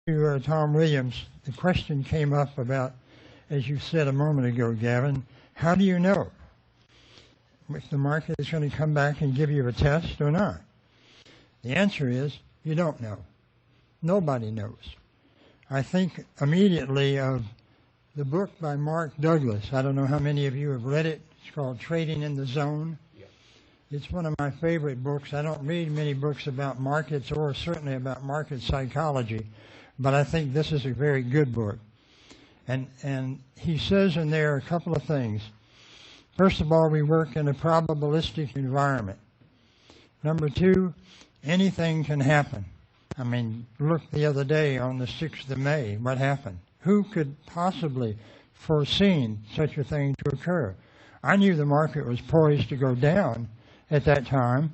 to Tom Williams, the question came up about, as you said a moment ago, Gavin, how do you know if the market is going to come back and give you a test or not? The answer is you don't know. Nobody knows. I think immediately of the book by Mark Douglas. I don't know how many of you have read it. It's called Trading in the Zone. It's one of my favorite books. I don't read many books about markets or certainly about market psychology, but I think this is a very good book. And he says in there a couple of things. First of all, we work in a probabilistic environment. Number two, anything can happen. I mean, look the other day on the 6th of May, what happened? Who could possibly foreseen such a thing to occur? I knew the market was poised to go down at that time,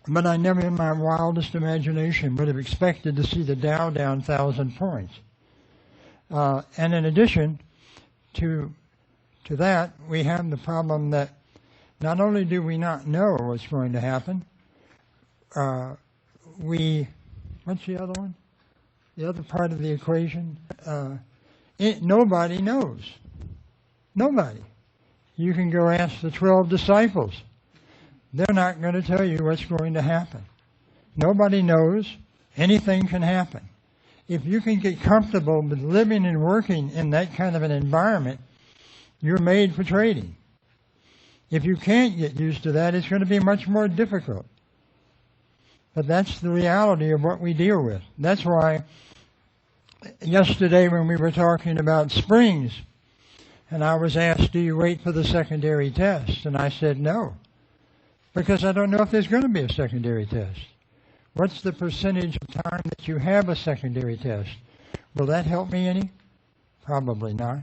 but I never in my wildest imagination would have expected to see the Dow down 1,000 points. And in addition to that, we have the problem that not only do we not know what's going to happen, what's the other one? The other part of the equation? Nobody knows. Nobody. You can go ask the 12 disciples. They're not going to tell you what's going to happen. Nobody knows. Anything can happen. If you can get comfortable with living and working in that kind of an environment, you're made for trading. If you can't get used to that, it's going to be much more difficult. But that's the reality of what we deal with. That's why yesterday when we were talking about springs, and I was asked, do you wait for the secondary test? And I said no, because I don't know if there's going to be a secondary test. What's the percentage of time that you have a secondary test? Will that help me any? Probably not.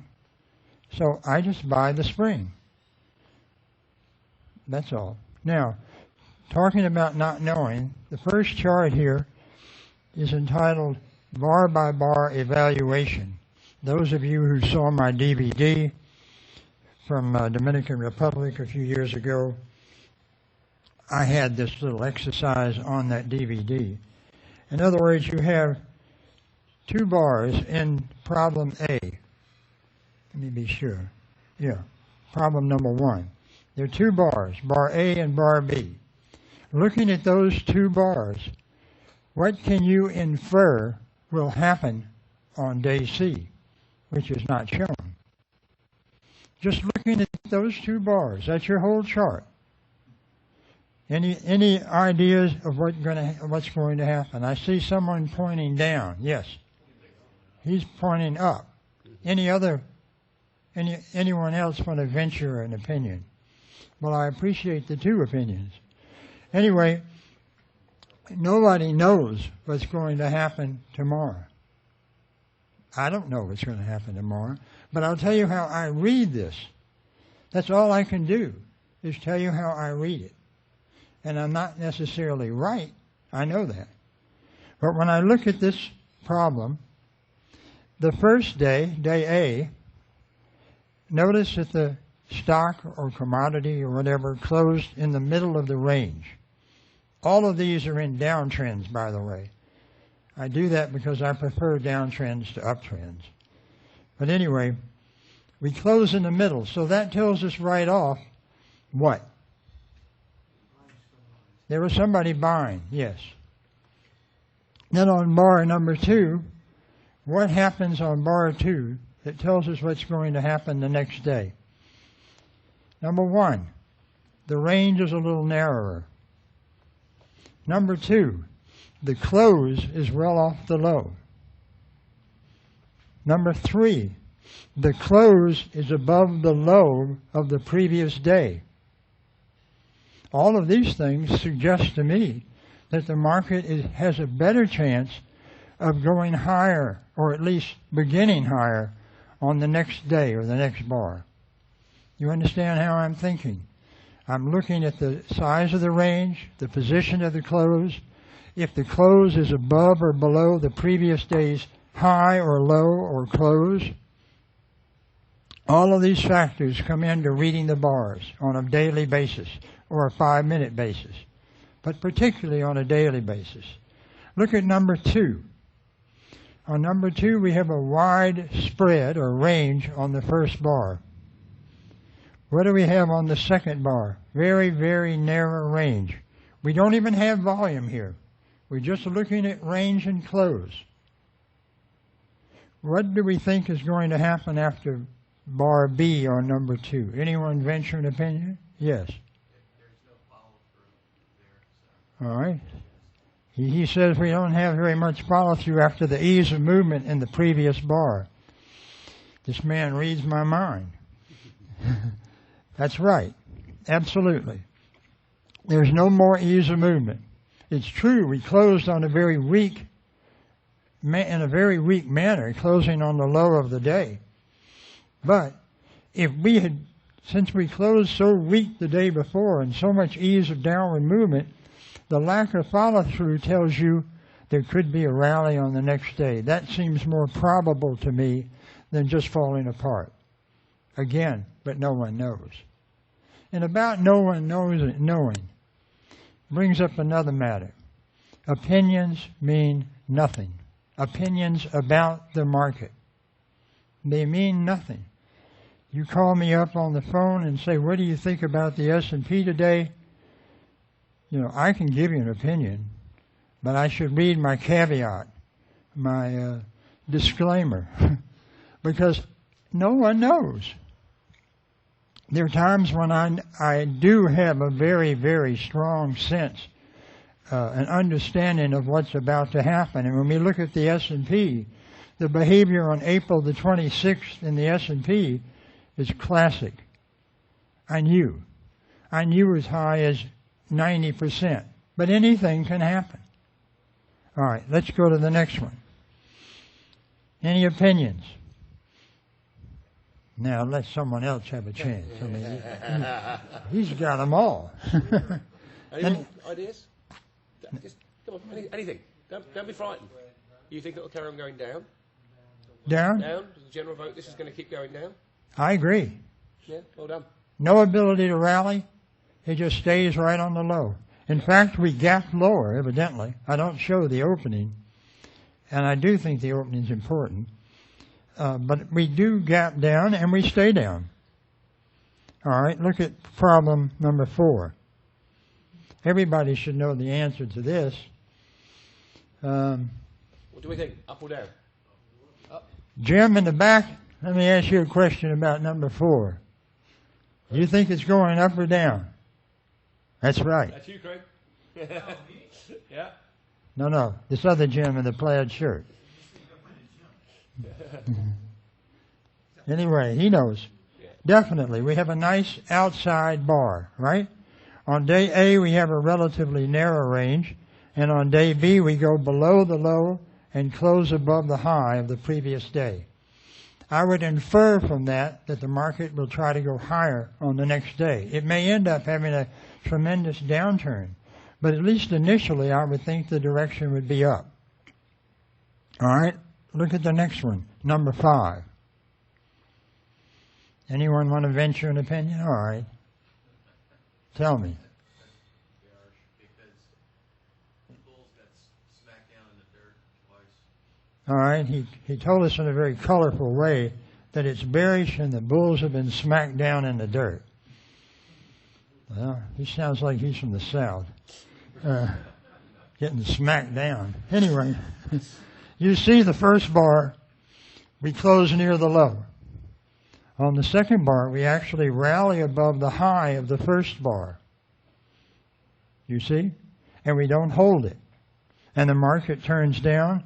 So I just buy the spring. That's all. Now, talking about not knowing, the first chart here is entitled Bar by Bar Evaluation. Those of you who saw my DVD from Dominican Republic a few years ago, I had this little exercise on that DVD. In other words, you have two bars in problem A. Let me be sure. Yeah, problem number 1. There are two bars, bar A and bar B. Looking at those two bars, what can you infer will happen on day C, which is not shown? Just looking at those two bars, that's your whole chart. Any ideas of what's going to happen? I see someone pointing down. Yes. He's pointing up. Anyone else want to venture an opinion? Well, I appreciate the two opinions. Anyway, nobody knows what's going to happen tomorrow. I don't know what's going to happen tomorrow, but I'll tell you how I read this. That's all I can do, is tell you how I read it. And I'm not necessarily right, I know that. But when I look at this problem, the first day, day A, notice that the stock or commodity or whatever closed in the middle of the range. All of these are in downtrends, by the way. I do that because I prefer downtrends to uptrends. But anyway, we close in the middle, so that tells us right off what? There was somebody buying, yes. Then on bar number 2, what happens on bar 2 that tells us what's going to happen the next day? Number 1, the range is a little narrower. Number 2, the close is well off the low. Number 3, the close is above the low of the previous day. All of these things suggest to me that the market has a better chance of going higher, or at least beginning higher, on the next day or the next bar. You understand how I'm thinking? I'm looking at the size of the range, the position of the close. If the close is above or below the previous day's high or low or close, all of these factors come into reading the bars on a daily basis or a 5-minute basis, but particularly on a daily basis. Look at number 2. On number 2, we have a wide spread or range on the first bar. What do we have on the second bar? Very, very narrow range. We don't even have volume here. We're just looking at range and close. What do we think is going to happen after bar B on number 2? Anyone venture an opinion? Yes. There's no follow-through there. All right. He says we don't have very much follow-through after the ease of movement in the previous bar. This man reads my mind. That's right. Absolutely. There's no more ease of movement. It's true, we closed on a very weak, in a very weak manner, closing on the low of the day. But if we had, since we closed so weak the day before and so much ease of downward movement, the lack of follow-through tells you there could be a rally on the next day. That seems more probable to me than just falling apart. Again, but no one knows. And about no one knows knowing brings up another matter. Opinions mean nothing. Opinions about the market. They mean nothing. You call me up on the phone and say, what do you think about the S&P today? You know, I can give you an opinion, but I should read my caveat, my disclaimer, because no one knows. There are times when I do have a very, very strong sense, an understanding of what's about to happen. And when we look at the S&P, the behavior on April the 26th in the S&P is classic. I knew as high as 90%, but anything can happen. All right, let's go to the next one. Any opinions? Now let someone else have a chance. I mean, he's got them all. Any ideas? Just, come on, anything. Don't be frightened. You think it'll carry on going down? Down? Down? The general vote, this is going to keep going down? I agree. Yeah, well done. No ability to rally. It just stays right on the low. In fact, we gapped lower, evidently. I don't show the opening, and I do think the opening is important. But we do gap down, and we stay down. All right, look at problem number 4. Everybody should know the answer to this. What do we think? Up or down? Up. Jim in the back, let me ask you a question about number 4. Do you think it's going up or down? That's right. That's you, Craig. Yeah. No, this other Jim in the plaid shirt. Anyway, he knows. Definitely. We have a nice outside bar, right? On day A, we have a relatively narrow range, and on day B, we go below the low and close above the high of the previous day. I would infer from that the market will try to go higher on the next day. It may end up having a tremendous downturn, but at least initially, I would think the direction would be up. All right, look at the next one, number 5. Anyone want to venture an opinion? All right. Tell me. Because the bulls got smacked down in the dirt twice. All right. He told us in a very colorful way that it's bearish and the bulls have been smacked down in the dirt. Well, he sounds like he's from the South. Getting smacked down. Anyway, you see the first bar, we close near the low. On the second bar, we actually rally above the high of the first bar. You see? And we don't hold it. And the market turns down,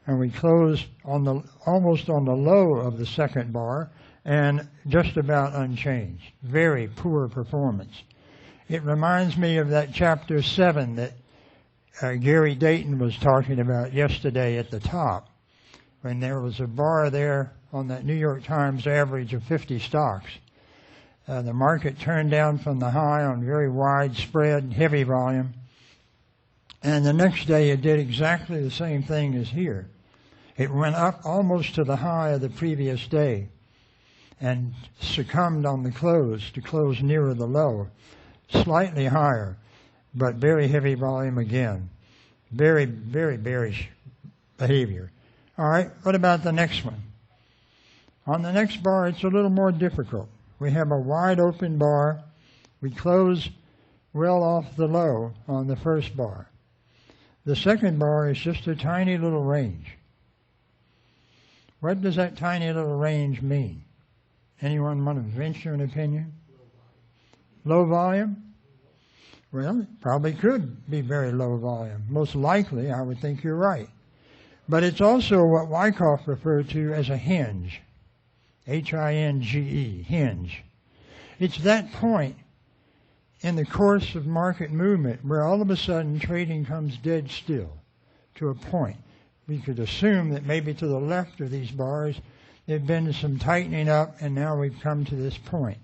and we close on almost on the low of the second bar, and just about unchanged. Very poor performance. It reminds me of that chapter 7 that Gary Dayton was talking about yesterday at the top, when there was a bar there on that New York Times average of 50 stocks. The market turned down from the high on very wide spread, heavy volume. And the next day it did exactly the same thing as here. It went up almost to the high of the previous day and succumbed on the close to close nearer the low. Slightly higher, but very heavy volume again. Very, very bearish behavior. All right, what about the next one? On the next bar, it's a little more difficult. We have a wide open bar. We close well off the low on the first bar. The second bar is just a tiny little range. What does that tiny little range mean? Anyone want to venture an opinion? Low volume? Well, it probably could be very low volume. Most likely, I would think you're right. But it's also what Wyckoff referred to as a hinge. H-I-N-G-E, hinge. It's that point in the course of market movement where all of a sudden trading comes dead still to a point. We could assume that maybe to the left of these bars there've been some tightening up and now we've come to this point.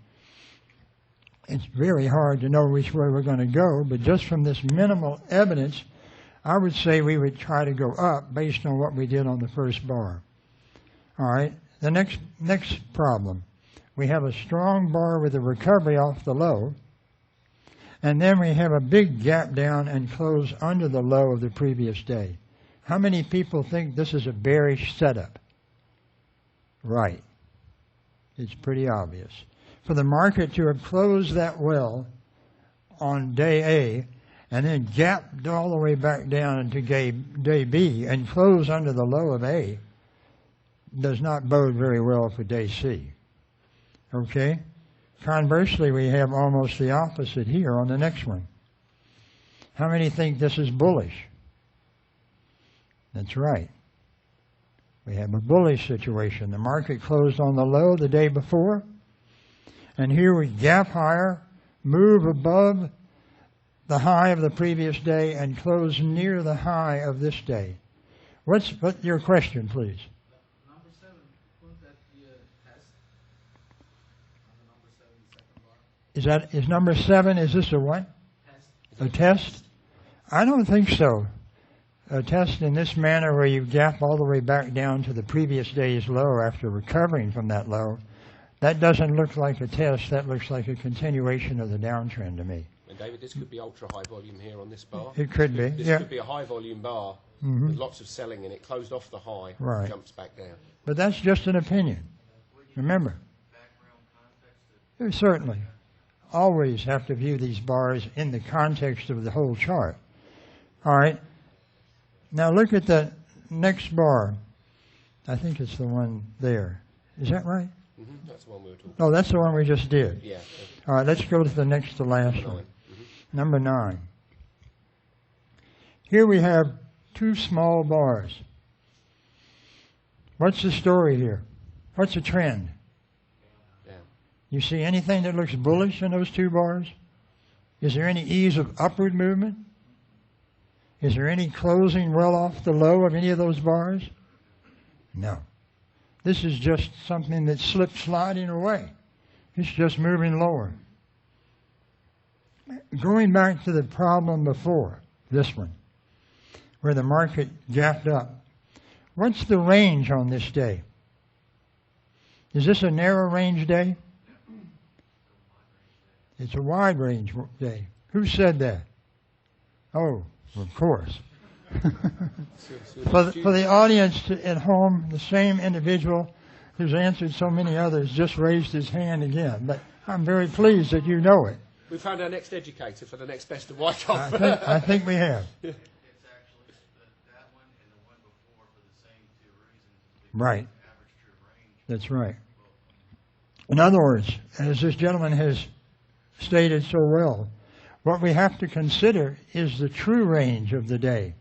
It's very hard to know which way we're going to go, but just from this minimal evidence, I would say we would try to go up based on what we did on the first bar. All right, the next problem. We have a strong bar with a recovery off the low, and then we have a big gap down and close under the low of the previous day. How many people think this is a bearish setup? Right. It's pretty obvious. For the market to have closed that well on day A and then gapped all the way back down into day B and close under the low of A does not bode very well for day C. Okay? Conversely, we have almost the opposite here on the next one. How many think this is bullish? That's right. We have a bullish situation. The market closed on the low the day before, and here we gap higher, move above the high of the previous day, and close near the high of this day. What's your question, please? Number 7, wouldn't that be a test on the number 7, the second bar? Is number 7, is this a what? Test. A test? I don't think so. A test in this manner where you gap all the way back down to the previous day's low after recovering from that low, that doesn't look like a test. That looks like a continuation of the downtrend to me. And David, this could be ultra high volume here on this bar. It could be, This yeah. could be a high volume bar Mhm. with lots of selling in it, closed off the high, Right. jumps back down. But that's just an opinion. Remember, certainly, always have to view these bars in the context of the whole chart. All right. Now look at the next bar. I think it's the one there. Is that right? Mm-hmm. That's the one we were talking Oh, that's the one we just did. about. Yeah. All right, let's go to the next to last one. Mm-hmm. Number 9. Here we have 2 small bars. What's the story here? What's the trend? Yeah. You see anything that looks bullish in those 2 bars? Is there any ease of upward movement? Is there any closing well off the low of any of those bars? No. This is just something that slips sliding away. It's just moving lower. Going back to the problem before, this one, where the market gapped up. What's the range on this day? Is this a narrow range day? It's a wide range day. Who said that? Oh, of course. For the audience at home, the same individual who's answered so many others just raised his hand again. But I'm very pleased that you know it. We found our next educator for the next best of Wyckoff. I think we have. It's actually that one and the one before for the same 2 reasons. Right. Average true range. That's right. In other words, as this gentleman has stated so well, what we have to consider is the true range of the day.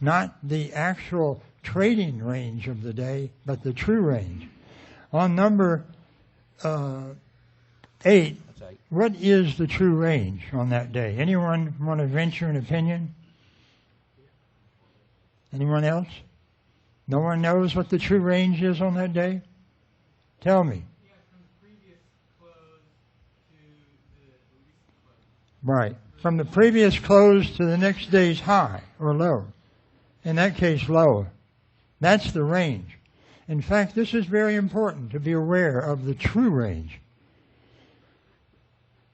Not the actual trading range of the day, but the true range. On number 8, what is the true range on that day? Anyone want to venture an opinion? Anyone else? No one knows what the true range is on that day? Tell me. Yeah, from the previous close to the recent close. Right. From the previous close to the next day's high or low. In that case, low. That's the range. In fact, this is very important to be aware of the true range.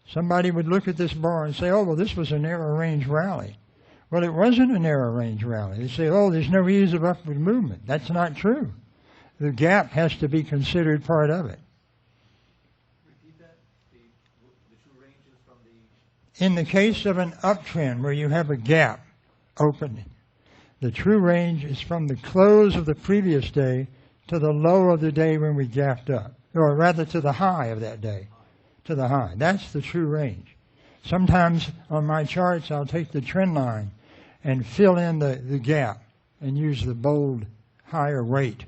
Somebody would look at this bar and say, oh, well, this was a narrow range rally. Well, it wasn't a narrow range rally. They say, oh, there's no ease of upward movement. That's not true. The gap has to be considered part of it. Repeat that. The true range is from the. In the case of an uptrend where you have a gap open, the true range is from the close of the previous day to the low of the day when we gapped up, or rather to the high of that day, to the high. That's the true range. Sometimes on my charts I'll take the trend line and fill in the gap and use the bold higher weight,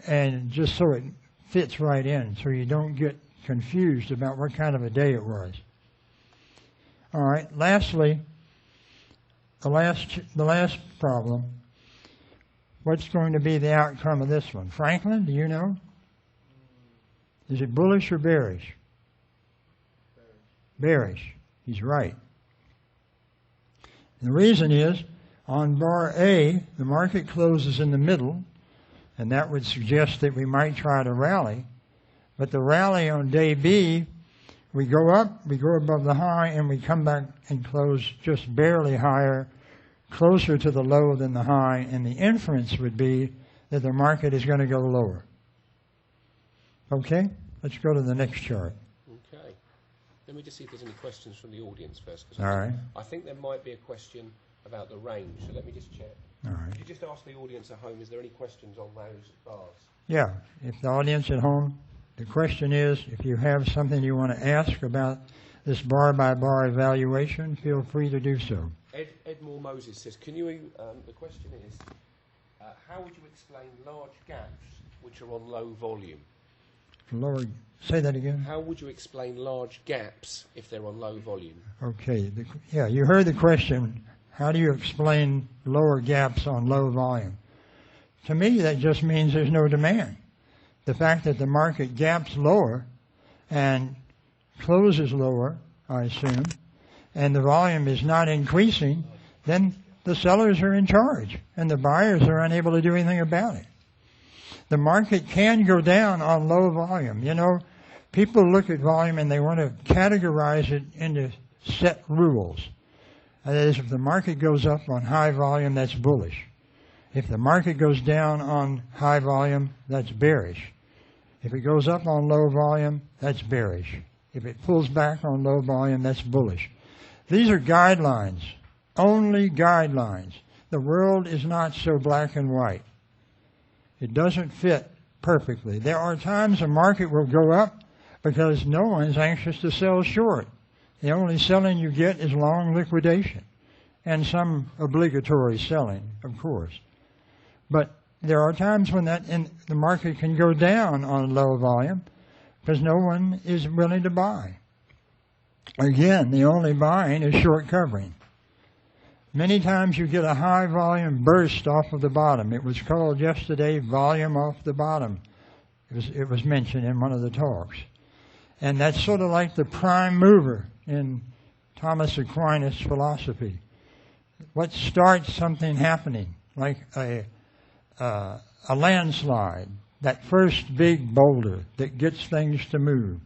and just so it fits right in so you don't get confused about what kind of a day it was. All right, lastly, the last problem, what's going to be the outcome of this one? Franklin, do you know? Is it bullish or bearish? Bearish. He's right. And the reason is, on bar A, the market closes in the middle, and that would suggest that we might try to rally. But the rally on day B, we go up, we go above the high, and we come back and close just barely higher, closer to the low than the high, and the inference would be that the market is going to go lower. Okay? Let's go to the next chart. Okay. Let me just see if there's any questions from the audience first. All right. I think there might be a question about the range, so let me just check. All right. Could you just ask the audience at home, is there any questions on those bars? Yeah. If the audience at home, the question is, if you have something you want to ask about this bar-by-bar evaluation, feel free to do so. Edmore Moses says, can you, the question is, how would you explain large gaps which are on low volume? Lower, say that again. How would you explain large gaps if they're on low volume? Okay. Yeah, you heard the question. How do you explain lower gaps on low volume? To me, that just means there's no demand. The fact that the market gaps lower and closes lower, I assume, and the volume is not increasing, then the sellers are in charge and the buyers are unable to do anything about it. The market can go down on low volume. You know, people look at volume and they want to categorize it into set rules. That is, if the market goes up on high volume, that's bullish. If the market goes down on high volume, that's bearish. If it goes up on low volume, that's bearish. If it pulls back on low volume, that's bullish. These are guidelines, only guidelines. The world is not so black and white. It doesn't fit perfectly. There are times a market will go up because no one's anxious to sell short. The only selling you get is long liquidation and some obligatory selling, of course. But there are times when the market can go down on low volume because no one is willing to buy. Again, the only buying is short covering. Many times you get a high volume burst off of the bottom. It was called yesterday volume off the bottom. It was mentioned in one of the talks. And that's sort of like the prime mover in Thomas Aquinas' philosophy. What starts something happening, like a landslide, that first big boulder that gets things to move,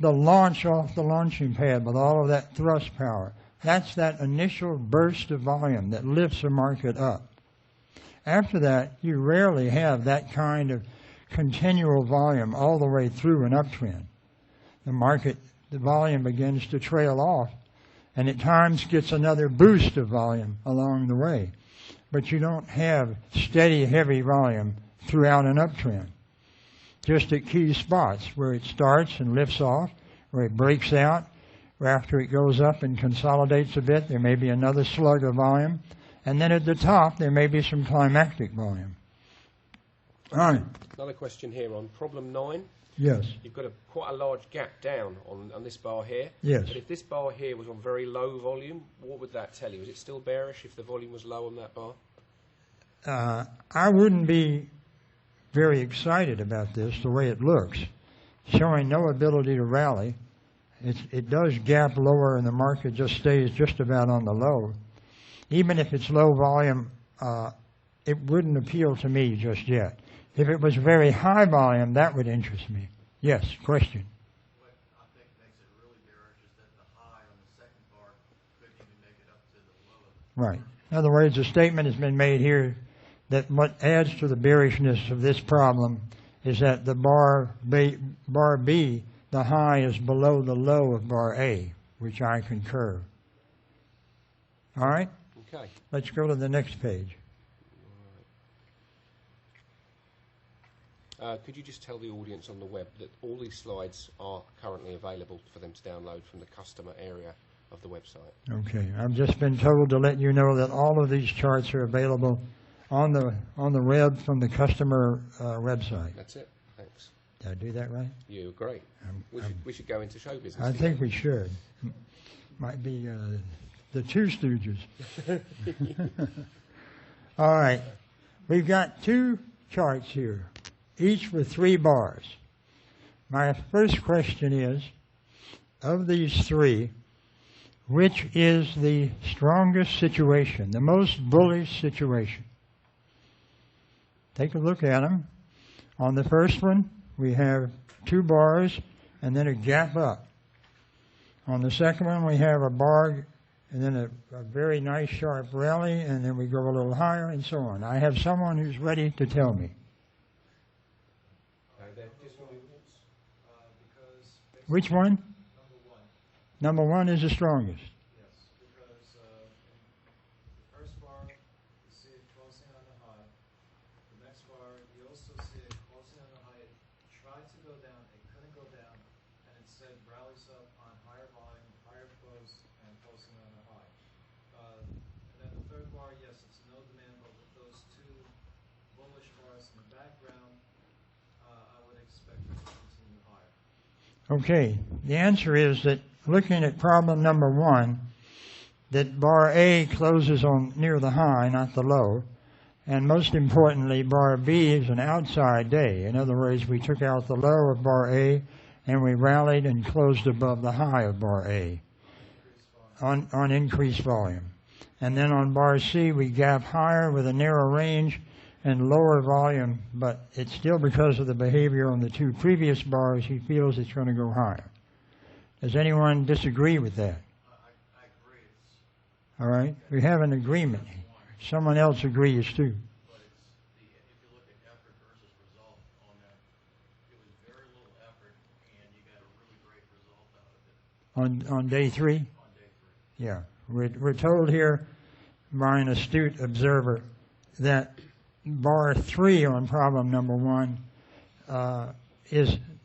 the launch off the launching pad with all of that thrust power. That's that initial burst of volume that lifts a market up. After that, you rarely have that kind of continual volume all the way through an uptrend. The volume begins to trail off, and at times gets another boost of volume along the way. But you don't have steady, heavy volume throughout an uptrend. Just at key spots where it starts and lifts off, where it breaks out, where after it goes up and consolidates a bit, there may be another slug of volume. And then at the top, there may be some climactic volume. All right. Another question here on problem 9. Yes. You've got quite a large gap down on this bar here. Yes. But if this bar here was on very low volume, what would that tell you? Is it still bearish if the volume was low on that bar? I wouldn't be very excited about this, the way it looks, showing no ability to rally. It does gap lower and the market just stays just about on the low. Even if it's low volume, it wouldn't appeal to me just yet. If it was very high volume, that would interest me. Yes, question. What I think makes it really bearish is that the high on the second bar couldn't even make it up to the low. Right. In other words, a statement has been made here that what adds to the bearishness of this problem is that the bar B, the high is below the low of bar A, which I concur. All right? Okay. Let's go to the next page. Could you just tell the audience on the web that all these slides are currently available for them to download from the customer area of the website? Okay. I've just been told to let you know that all of these charts are available on the web from the customer website. That's it. Thanks. Did I do that right? You're great. We should go into show business. I think we should. Might be the Two Stooges. All right. We've got two charts here, each with 3 bars. My first question is, of these 3, which is the strongest situation, the most bullish situation? Take a look at them. On the first one, we have 2 bars and then a gap up. On the second one, we have a bar and then a very nice sharp rally, and then we go a little higher and so on. I have someone who's ready to tell me. Which one? Number 1 is the strongest. Yes, because the first bar, you see it closing on the high. The next bar, you also see it closing on the high. It tried to go down, it couldn't go down, and instead rallies up on higher volume, higher close, and closing on the high. And then the third bar, yes, it's no demand, but with those 2 bullish bars in the background, I would expect it to continue higher. Okay, the answer is that looking at problem number 1, that bar A closes on near the high, not the low, and most importantly, bar B is an outside day. In other words, we took out the low of bar A and we rallied and closed above the high of bar A on increased volume. And then on bar C, we gap higher with a narrow range and lower volume, but it's still because of the behavior on the 2 previous bars, he feels it's going to go higher. Does anyone disagree with that? I agree. All right, we have an agreement. Someone else agrees too. But if you look at effort versus result on that, it was very little effort, and you got a really great result out of it. On day 3? On day 3. Yeah, we're told here by an astute observer that bar 3 on problem number 1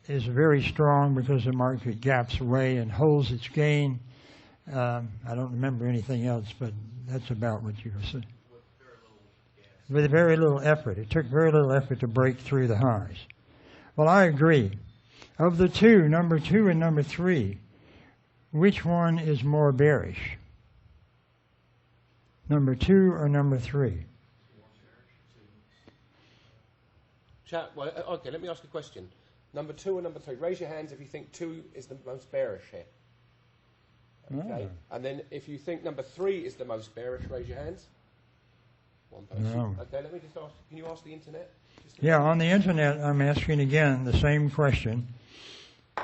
is very strong because the market gaps away and holds its gain. I don't remember anything else, but that's about what you were saying. With very little effort. It took very little effort to break through the highs. Well, I agree. Of the 2, number 2 and number 3, which one is more bearish? Number 2 or number 3? Well, okay, let me ask a question. Number 2 or number 3? Raise your hands if you think 2 is the most bearish here. Okay. And then if you think number 3 is the most bearish, raise your hands. One person. No. Okay, let me just ask, can you ask the internet? Yeah, on the internet, I'm asking again the same question.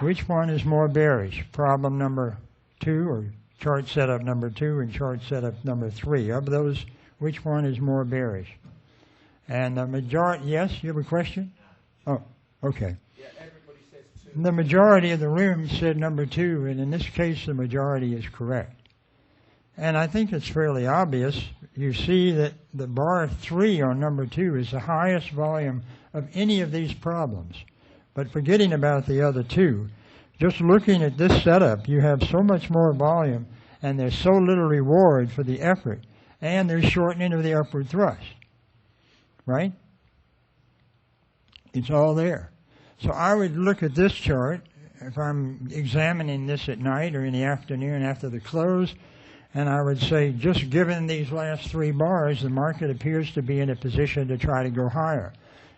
Which one is more bearish? Problem number 2 or chart setup number 2 and chart setup number 3? Of those, which one is more bearish? And the majority, yes, you have a question? Oh, okay. Yeah, everybody says 2. The majority of the room said number 2, and in this case, the majority is correct. And I think it's fairly obvious. You see that the bar 3 on number 2 is the highest volume of any of these problems. But forgetting about the other 2, just looking at this setup, you have so much more volume, and there's so little reward for the effort, and there's shortening of the upward thrust. Right? It's all there. So I would look at this chart, if I'm examining this at night or in the afternoon after the close, and I would say, just given these last 3 bars, the market appears to be in a position to try to go higher.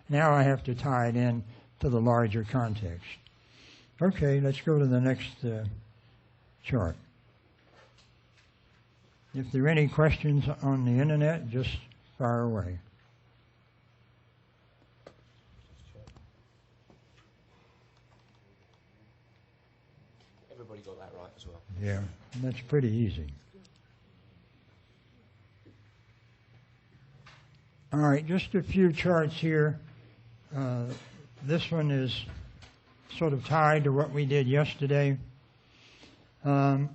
Now I have to tie it in to the larger context. Okay, let's go to the next chart. If there are any questions on the internet, just fire away. Everybody got that right as well. Yeah, and that's pretty easy. All right, just a few charts here. This one is sort of tied to what we did yesterday. The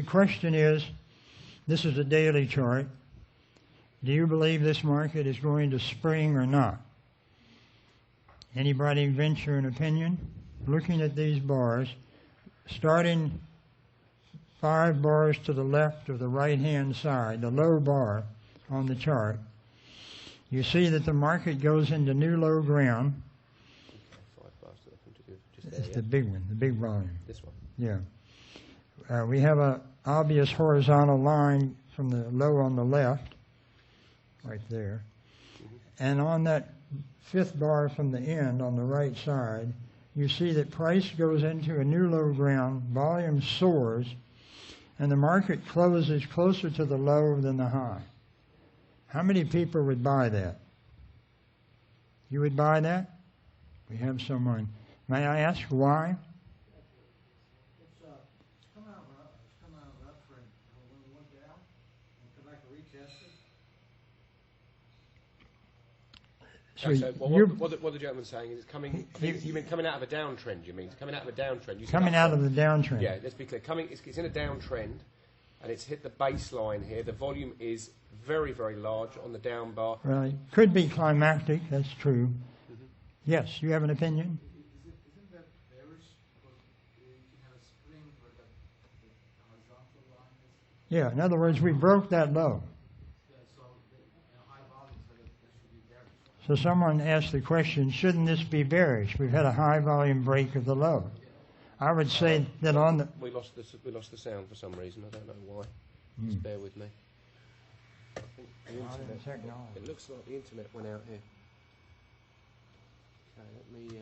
question is, this is a daily chart. Do you believe this market is going to spring or not? Anybody venture an opinion? Looking at these bars, starting 5 bars to the left of the right-hand side, the low bar on the chart, you see that the market goes into new low ground. 5 bars to the left and to just It's there, the big one, the big volume. This one. Yeah. We have an obvious horizontal line from the low on the left, right there. And on that 5th bar from the end on the right side, you see that price goes into a new low ground, volume soars, and the market closes closer to the low than the high. How many people would buy that? You would buy that? We have someone. May I ask why? It's come out of an uptrend, and when it went down, and come back and retest it. So what the gentleman's saying is it's coming. You mean coming out of a downtrend? You mean it's coming out of a downtrend? You said coming out of the downtrend. Yeah, let's be clear. It's in a downtrend, and it's hit the baseline here. The volume is very, very large on the down bar. Right. Could be climactic. That's true. Mm-hmm. Yes. You have an opinion? Isn't that bearish? Because you can have a spring where the horizontal line is. Yeah. In other words, we broke that low. Yeah, so in a high volume, so that should be bearish. So someone asked the question, shouldn't this be bearish? We've had a high volume break of the low. I would say that on the... We lost the sound for some reason. I don't know why. Just bear with me. I think the internet, it looks like the internet went out here. Okay, let me see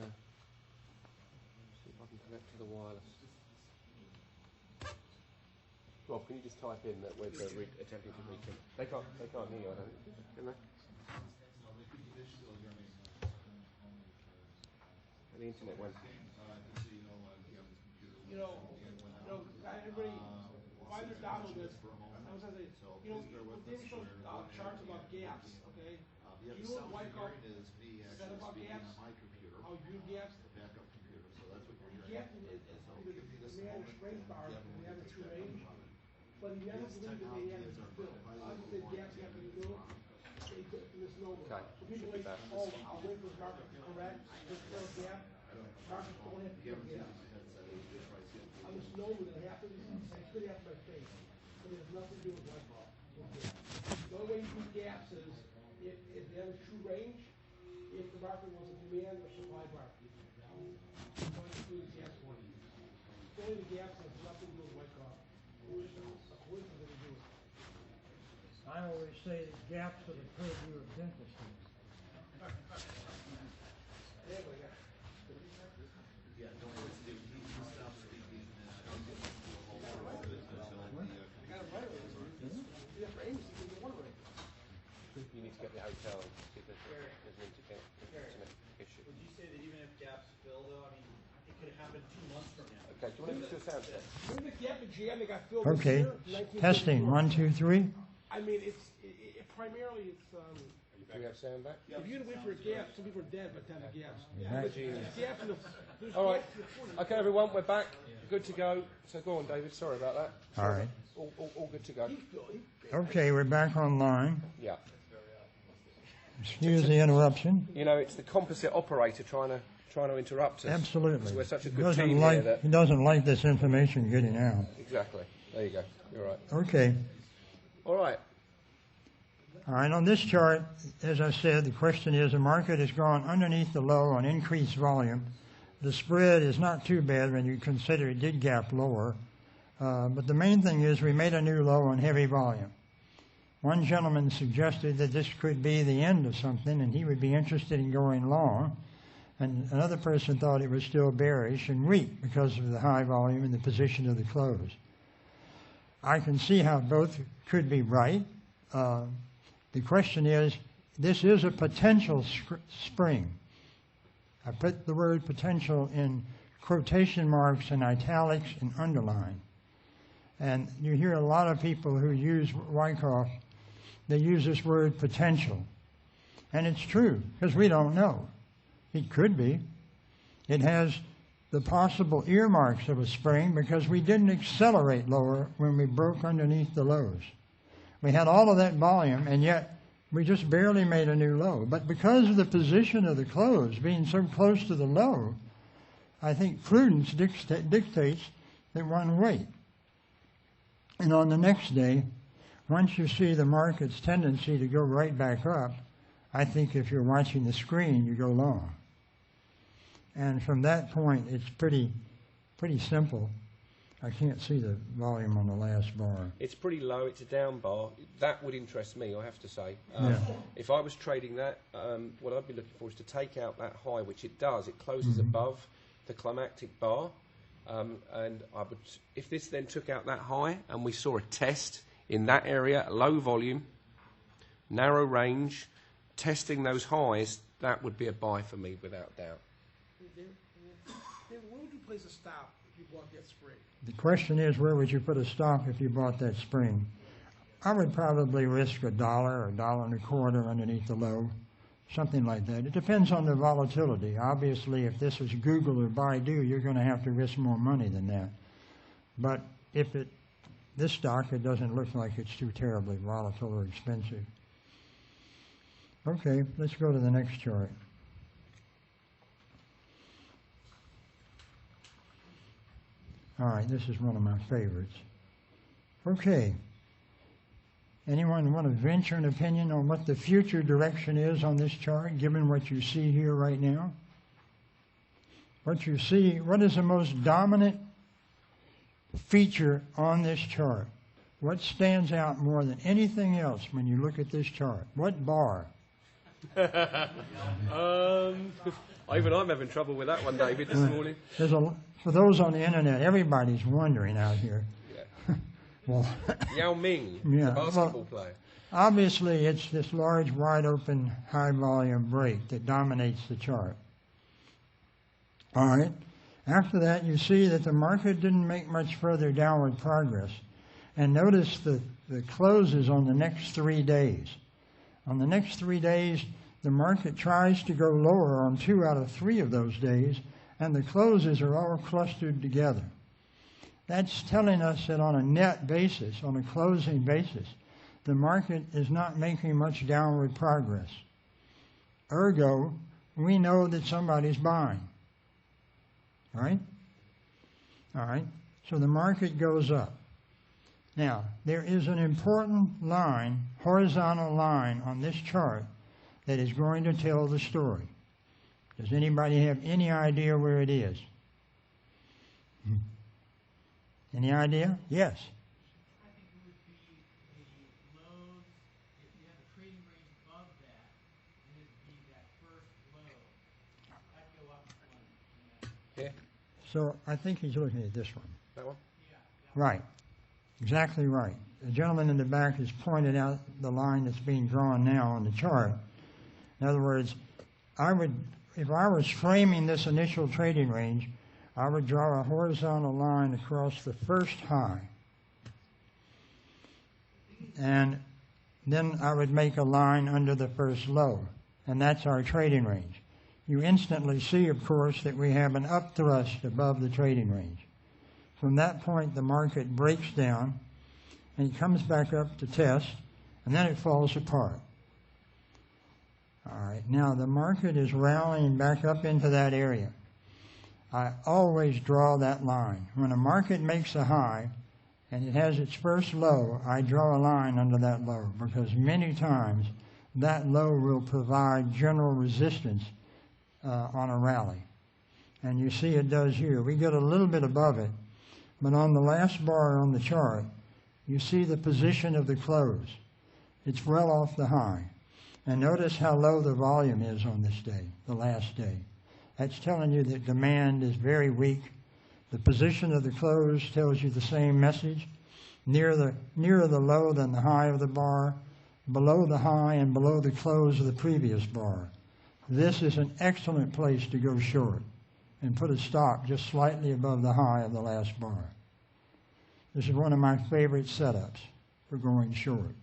if I can connect to the wireless. Rob, can you just type in that we're attempting to reconnect? They can't hear you, I don't think, can they? The internet went. Everybody, why they're down with this, I was going to say, David showed charts about gaps, okay? You know what Wyckoff said about gaps? How you gaps? Gap is either the man strength bar when we have a true range, but he never believed that they had it built. I just said gaps have to be built. This noble. Okay. So people like, oh, I'll wait for the market to correct, this little gap. Markets don't have to build gaps. I just know that it happens, it could happen by faith, but it has nothing to do with Wyckoff. The only way you do gaps is if they have a true range, if the market was a demand or supply market. Only the gaps have nothing to do with Wyckoff. Coincidence to do it. I always say that gaps are the purview of dentistry. You need to get the hotel and see if there's an internet issue. Would you say that even if gaps fill, though, I mean, it could happen 2 months from now? Okay, do you want to do a sound check? When the gap in jam, they got filled Okay. this year, Testing. 1, 2, 3. I mean, it primarily, it's, Do we have sound back? if you're gonna wait for a gap, some people are dead by the time the gaps. Right. There's gaps in the, there's All right. gaps in the 40. Okay, everyone, we're back. Good to go. So go on, David. Sorry about that. All right. All good to go. Okay, we're back online. Yeah. Excuse the interruption. You know, it's the composite operator trying to interrupt us. Absolutely. We're such a He good doesn't team like, here that... he doesn't like this information getting out. Exactly. There you go. You're right. Okay. All right. All right, on this chart, as I said, the question is the market has gone underneath the low on increased volume. The spread is not too bad when you consider it did gap lower. But the main thing is we made a new low on heavy volume. One gentleman suggested that this could be the end of something and he would be interested in going long. And another person thought it was still bearish and weak because of the high volume and the position of the close. I can see how both could be right. The question is, this is a potential spring. I put the word potential in quotation marks and italics and underline. And you hear a lot of people who use Wyckoff, they use this word potential. And it's true, because we don't know. It could be. It has the possible earmarks of a spring because we didn't accelerate lower when we broke underneath the lows. We had all of that volume, and yet we just barely made a new low. But because of the position of the close being so close to the low, I think prudence dictates that one wait. And on the next day, once you see the market's tendency to go right back up, I think if you're watching the screen, you go long. And from that point, it's pretty simple. I can't see the volume on the last bar. It's pretty low. It's a down bar. That would interest me, I have to say. Yeah. If I was trading that, what I'd be looking for is to take out that high, which it does. It closes above the climactic bar. And I would, if this then took out that high and we saw a test in that area, low volume, narrow range, testing those highs, that would be a buy for me without doubt. Then where would you place a stop if you bought that spring? The question is, where would you put a stop if you bought that spring? I would probably risk $1 or $1.25 underneath the low, something like that. It depends on the volatility. Obviously, if this is Google or Baidu, you're going to have to risk more money than that. But if this stock, it doesn't look like it's too terribly volatile or expensive. Okay, let's go to the next chart. All right, this is one of my favorites. Okay. Anyone want to venture an opinion on what the future direction is on this chart, given what you see here right now? What you see, what is the most dominant feature on this chart? What stands out more than anything else when you look at this chart? What bar? Even I'm having trouble with that one, David, this morning. For those on the internet, everybody's wondering out here. Yeah. Well, Yao Ming, yeah, the basketball player. Obviously, it's this large, wide-open, high-volume break that dominates the chart. All right. After that, you see that the market didn't make much further downward progress. And notice the closes on the next 3 days. On the next 3 days, the market tries to go lower on 2 out of 3 of those days, and the closes are all clustered together. That's telling us that on a net basis, on a closing basis, the market is not making much downward progress. Ergo, we know that somebody's buying. Right? All right. So the market goes up. Now, there is an important line, horizontal line on this chart that is going to tell the story. Does anybody have any idea where it is? Any idea? Yes. I think it would be the lows, if you have a trading range above that, and it would be that first low. I'd go up one. Here? So I think he's looking at this one. That one? Yeah. Right. Exactly right. The gentleman in the back has pointed out the line that's being drawn now on the chart. In other words, if I was framing this initial trading range, I would draw a horizontal line across the first high. And then I would make a line under the first low. And that's our trading range. You instantly see, of course, that we have an upthrust above the trading range. From that point, the market breaks down, and it comes back up to test, and then it falls apart. All right, now the market is rallying back up into that area. I always draw that line. When a market makes a high, and it has its first low, I draw a line under that low, because many times that low will provide general resistance on a rally. And you see it does here. We get a little bit above it, but on the last bar on the chart, you see the position of the close. It's well off the high. And notice how low the volume is on this day, the last day. That's telling you that demand is very weak. The position of the close tells you the same message. Nearer the low than the high of the bar, below the high and below the close of the previous bar. This is an excellent place to go short and put a stop just slightly above the high of the last bar. This is one of my favorite setups for going short.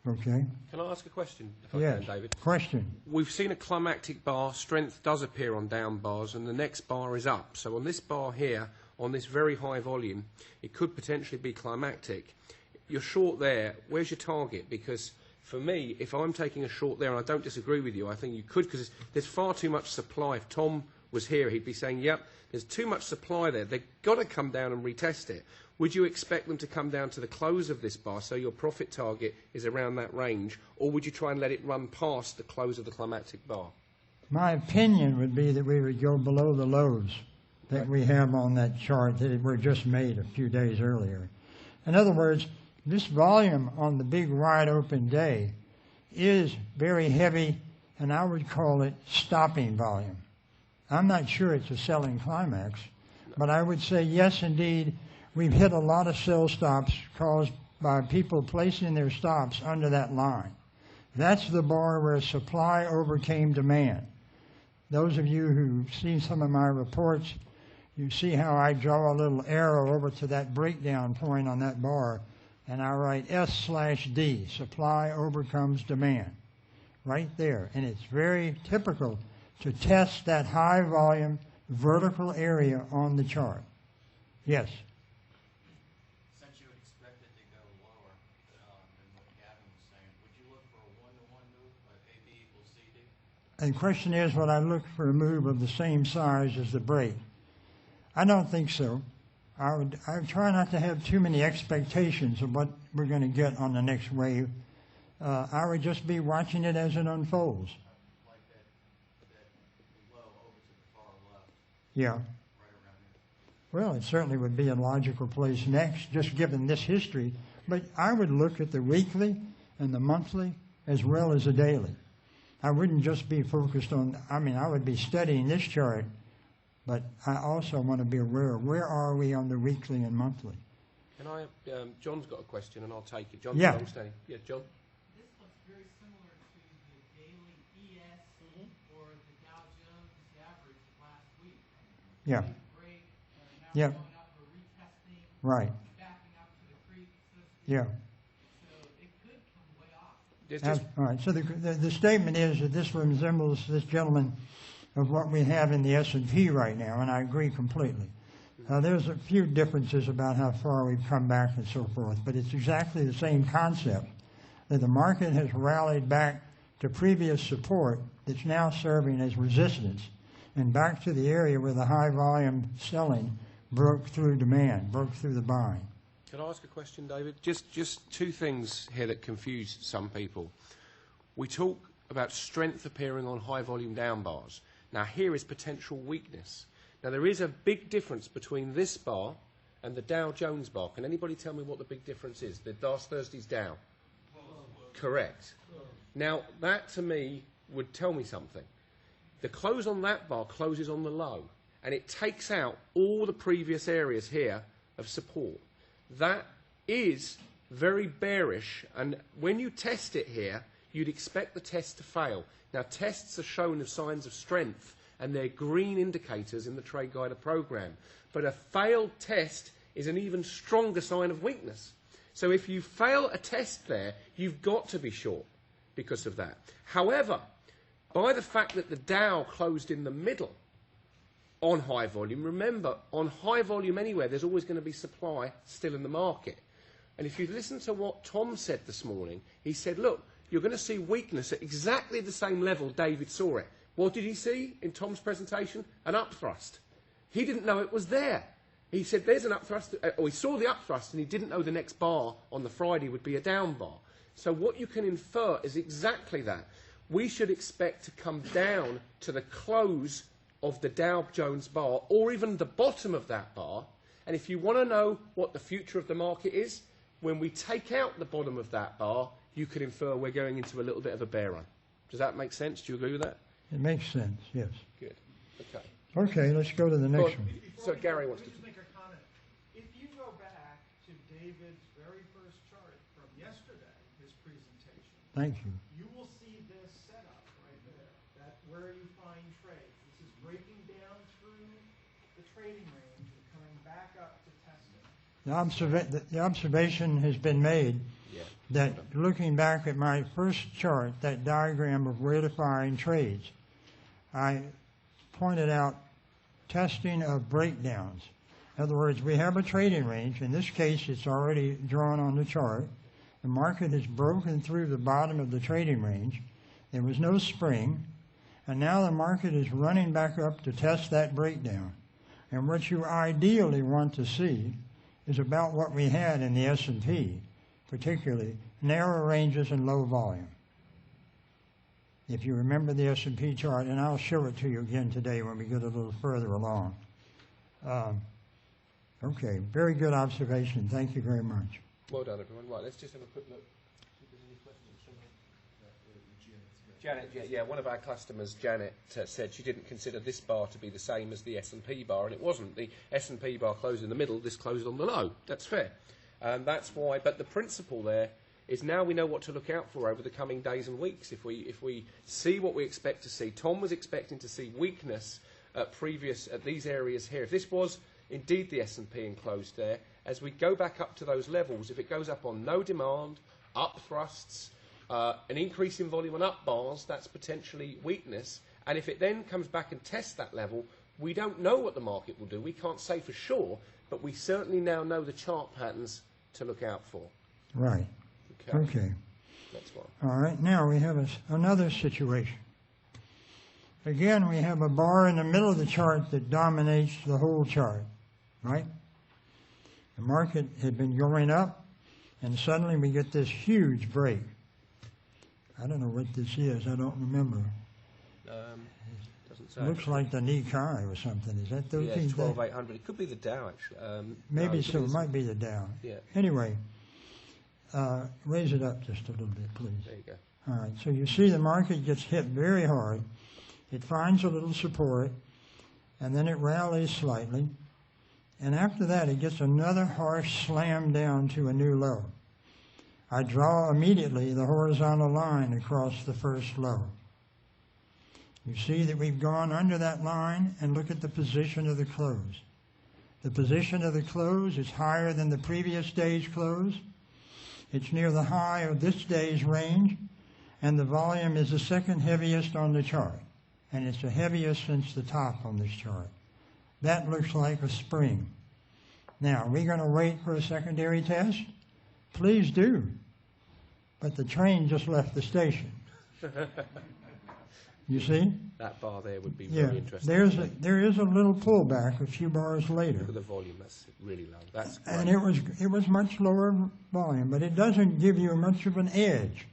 Okay? Can I ask a question, if I Yes. can, David? Question. We've seen a climactic bar. Strength does appear on down bars, and the next bar is up. So on this bar here, on this very high volume, it could potentially be climactic. You're short there. Where's your target? Because for me, if I'm taking a short there, and I don't disagree with you, I think you could, because there's far too much supply. If Tom was here, he'd be saying, yep, there's too much supply there. They've got to come down and retest it. Would you expect them to come down to the close of this bar, so your profit target is around that range, or would you try and let it run past the close of the climactic bar? My opinion would be that we would go below the lows that we have on that chart that were just made a few days earlier. In other words, this volume on the big wide open day is very heavy, and I would call it stopping volume. I'm not sure it's a selling climax, but I would say yes, indeed, we've hit a lot of sell stops caused by people placing their stops under that line. That's the bar where supply overcame demand. Those of you who see some of my reports, you see how I draw a little arrow over to that breakdown point on that bar, and I write S/D, supply overcomes demand, right there. And it's very typical to test that high volume vertical area on the chart. Yes? Since you would expect it to go lower than what Gavin was saying, would you look for a one-to-one move, like AB equals CD? And the question is, would I look for a move of the same size as the break? I don't think so. I would try not to have too many expectations of what we're going to get on the next wave. I would just be watching it as it unfolds. Like that low over to the far left, Yeah. right around here. Well, it certainly would be a logical place next, just given this history. But I would look at the weekly and the monthly as well as the daily. I wouldn't just be focused on, I would be studying this chart, but I also want to be aware of where are we on the weekly and monthly. Can I? John's got a question, and I'll take it. John, Yeah. long-standing. Yeah, John. This looks very similar to the daily ES or the Dow Jones average last week. Yeah, Big break, now Yeah. going up or retesting, right. backing up to the creek, so to speak. Yeah. So it could come way off. There's just, All right. So the statement is that this resembles this gentleman of what we have in the S&P right now, and I agree completely. There's a few differences about how far we've come back and so forth, but it's exactly the same concept, that the market has rallied back to previous support that's now serving as resistance, and back to the area where the high volume selling broke through demand, broke through the buying. can I ask a question, David? Just two things here that confuse some people. We talk about strength appearing on high volume down bars. Now here is potential weakness. Now there is a big difference between this bar and the Dow Jones bar. Can anybody tell me what the big difference is? The last Thursday's Dow. Correct. Now that to me would tell me something. The close on that bar closes on the low, and it takes out all the previous areas here of support. That is very bearish, and when you test it here, you'd expect the test to fail. Now, tests are shown as signs of strength, and they're green indicators in the Trade Guider program. But a failed test is an even stronger sign of weakness. So if you fail a test there, you've got to be short because of that. However, by the fact that the Dow closed in the middle on high volume, remember, on high volume anywhere, there's always going to be supply still in the market. And if you listen to what Tom said this morning, he said, look, you're going to see weakness at exactly the same level David saw it. What did he see in Tom's presentation? An upthrust. He didn't know it was there. He said there's an upthrust, or he saw the upthrust and he didn't know the next bar on the Friday would be a down bar. So what you can infer is exactly that. We should expect to come down to the close of the Dow Jones bar, or even the bottom of that bar. And if you want to know what the future of the market is, when we take out the bottom of that bar, you could infer we're going into a little bit of a bear run. Does that make sense? Do you agree with that? It makes sense, yes. Good. Okay. Okay, let's go to the next one. So Gary wants to... Just make a comment. If you go back to David's very first chart from yesterday, his presentation, Thank you. you will see this setup right there. That where you find trades. This is breaking down through the trading range and coming back up to testing. The observation has been made. Yeah. that looking back at my first chart, that diagram of where to find trades, I pointed out testing of breakdowns. In other words, we have a trading range. In this case, it's already drawn on the chart. The market has broken through the bottom of the trading range. There was no spring. And now the market is running back up to test that breakdown. And what you ideally want to see is about what we had in the S&P, particularly narrow ranges and low volume. If you remember the S&P chart, and I'll show it to you again today when we get a little further along. Okay, very good observation. Thank you very much. Well done, everyone. Right, let's just have a quick look. See if there's any questions from Janet, yeah, one of our customers, Janet, said she didn't consider this bar to be the same as the S&P bar, and it wasn't. The S&P bar closed in the middle, this closed on the low. That's fair. That's why, but the principle there is now we know what to look out for over the coming days and weeks. If we see what we expect to see, Tom was expecting to see weakness at these areas here. If this was indeed the S&P and closed there, as we go back up to those levels, if it goes up on no demand, up thrusts, an increase in volume on up bars, that's potentially weakness. And if it then comes back and tests that level, we don't know what the market will do. We can't say for sure, but we certainly now know the chart patterns to look out for. Right. Okay. Next one. All right. Now we have another situation. Again, we have a bar in the middle of the chart that dominates the whole chart, right? The market had been going up, and suddenly we get this huge break. I don't know what this is. I don't remember. Doesn't say. It looks like the Nikkei or something. Is that 13? Yeah, 12,800. It could be the Dow, actually. Maybe no, so. It might be the Dow. Yeah. Anyway, raise it up just a little bit, please. There you go. All right. So you see the market gets hit very hard. It finds a little support, and then it rallies slightly. And after that, it gets another harsh slam down to a new low. I draw immediately the horizontal line across the first low. You see that we've gone under that line, and look at the position of the close. The position of the close is higher than the previous day's close. It's near the high of this day's range, and the volume is the second heaviest on the chart, and it's the heaviest since the top on this chart. That looks like a spring. Now, we're going to wait for a secondary test? Please do. But the train just left the station. You see? That bar there would be very interesting. There is a little pullback a few bars later. Look at the volume. That's really low. That's great. And it was much lower volume, but it doesn't give you much of an edge